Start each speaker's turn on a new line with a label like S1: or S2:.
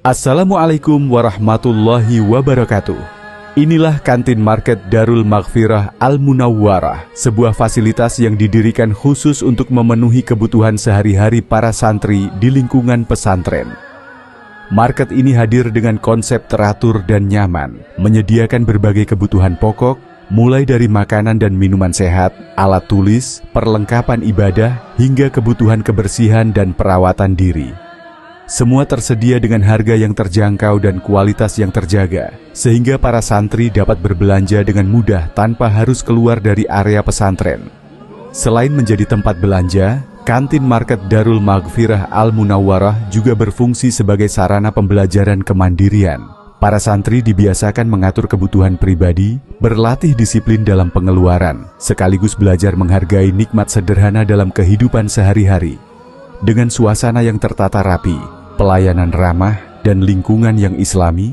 S1: Assalamualaikum warahmatullahi wabarakatuh. Inilah kantin market Darul Maghfirah Al-Munawwarah, sebuah fasilitas yang didirikan khusus untuk memenuhi kebutuhan sehari-hari para santri di lingkungan pesantren. Market ini hadir dengan konsep teratur dan nyaman, menyediakan berbagai kebutuhan pokok, mulai dari makanan dan minuman sehat, alat tulis, perlengkapan ibadah, hingga kebutuhan kebersihan dan perawatan diri. Semua tersedia dengan harga yang terjangkau dan kualitas yang terjaga, sehingga para santri dapat berbelanja dengan mudah tanpa harus keluar dari area pesantren. Selain menjadi tempat belanja, kantin market Darul Maghfirah Al-Munawwarah juga berfungsi sebagai sarana pembelajaran kemandirian. Para santri dibiasakan mengatur kebutuhan pribadi, berlatih disiplin dalam pengeluaran, sekaligus belajar menghargai nikmat sederhana dalam kehidupan sehari-hari. Dengan suasana yang tertata rapi, pelayanan ramah, dan lingkungan yang islami,